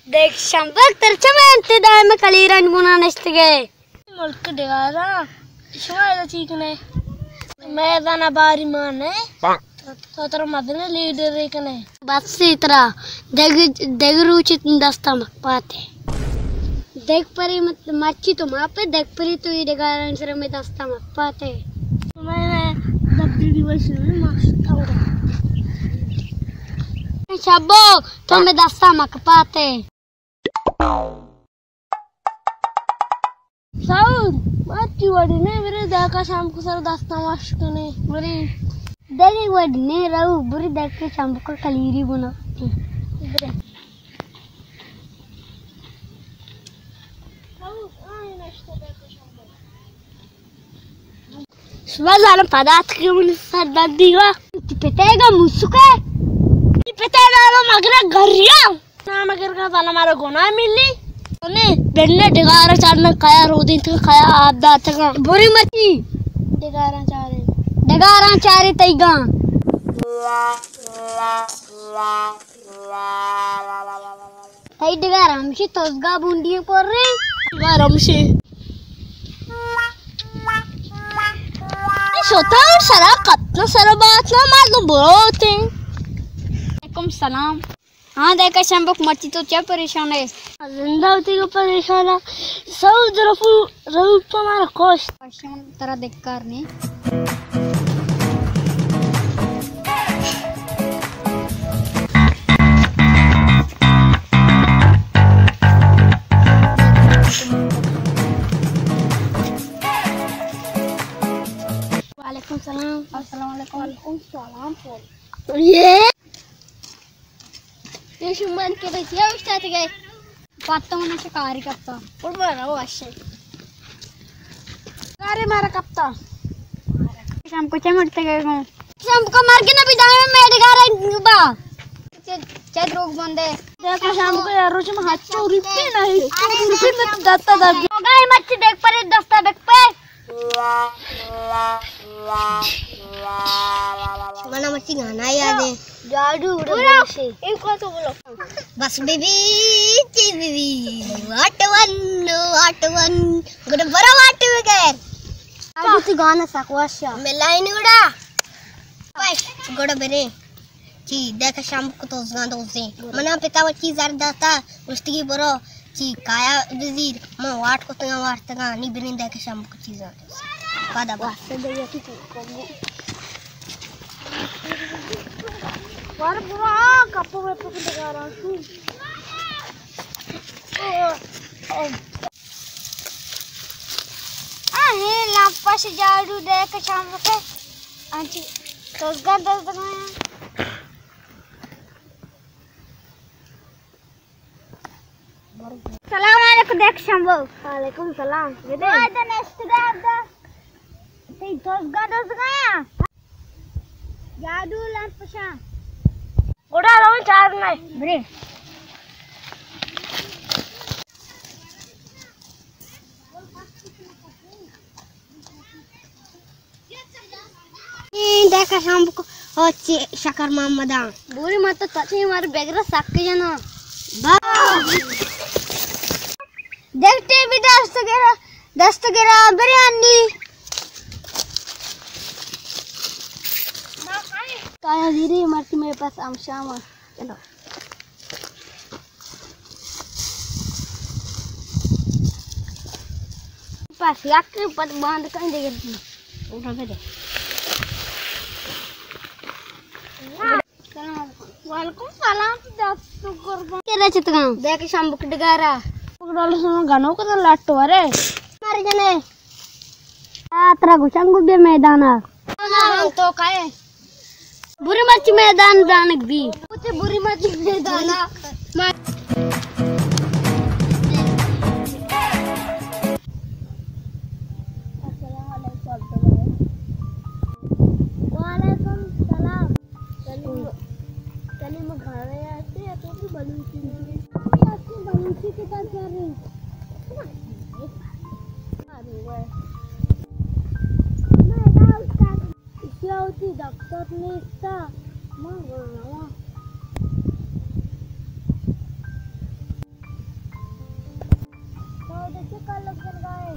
देख शंबर तरचमे दायमे कलीरन गुना नष्टगे मुल्क देगारा शवायदा चीकने मैदाना बारी माने तो तर मदने लीडर एकने बस इतरा देग रुचि दस्ता मकपाते देख परी मत मच्छी तो मापे देख परी तो ये देगारा इंसरे में दस्ता मकपाते मैंने दबदी वैसे में मस्त हो शब्बो तो में दस्ता मकपाते साउंड मच्छी वडी ने मेरे दाका शाम को सर दस्ता वाश कने मेरी देख वडी ने रहू बुरी देख के शाम को कलीरी बना इधर सुबह जाना पदार्थ के मुझे सर दर्द दिया पिटेगा मुस्कुए पिटेगा लो मगरा गरिया ना मगर का ताना मारो गोना मिली ने बेन्ने डिगारा चारना खाया रोदिन तक खाया आप दात का बुरी मची डिगारा चारे तैगा तई डिगारा हमशी तोसगा बुंडिये पर रे डिगारा हमशी सोता और सरा कतना सरा बात ना मार दो बोलते वालेकुम सलाम। हाँ देखा शंबक मची तो क्या परेशान है जिंदा होती को परेशान है सब तरफ रूप तो हमारा कोश तरह देख कर नहीं वालेकुम सलाम अस्सलाम वालेकुम वालेकुम सलाम ये शुमन के भैया उस्ताद गए पाता होने से कार्य करता और बना वो अच्छे कार्य मारा करता शाम को चमटते गए हूँ शाम को मार के ना भी दाएं में मेरे घर बा चल रोग बंदे देखो शाम को यार रोज में हाथ चो रुपये नहीं रुपये में तो दत्ता दब गया ये मच्छी देख पर दस्ता देख पे mana mesti ngana ya deh jadu udah sih kau tuh belum bas bibi watavan gede bara watu kan aku tuh gana sakwasya melain udah baik gede bere ci dekha sham ko to zgan doze mana pita wachi zardata ustigi boro ci kaya vizir ma wat ko to wartanga ni berin dekha sham ko ci zardata pada bas deh ya tuh kamu War bura kapo me pun negara tu. He lampa se jadu deh ke sham ke. Anji tosgan tosgan. Assalamualaikum dek shambo. Waalaikumsalam. Gede. Ada next ada. Tei tosgan tosgan. Jadu lampa sha. उड़ा रहा चार नहीं बरे देखा शाम को अच्छे शकर मामदा बुरी मत तो तचे हमारे बेगरा साके जाना देखते भी दस्त गिरा बिरयानी काया धीरे मरती मेरे पास आमशाम चलो पास याक के ऊपर बांध कर देगी उठा के दे वालेकुम सलाम दस कुर्बान केरा चितगा देख शाम बुक डगारा पकड़ल सुनो गानो को लाटो अरे मारे जने आत्रा गुचंगु बे मैदान तो काए बुरी मच्छी मैदान दानक भी उसे बुरी मच्छी मैदान वालेकुम सलाम चलिए मैं घर आते हैं तो भी बलूची के पास जा रही होती डॉक्टर ने इसका मांग रहा कर लगन गाए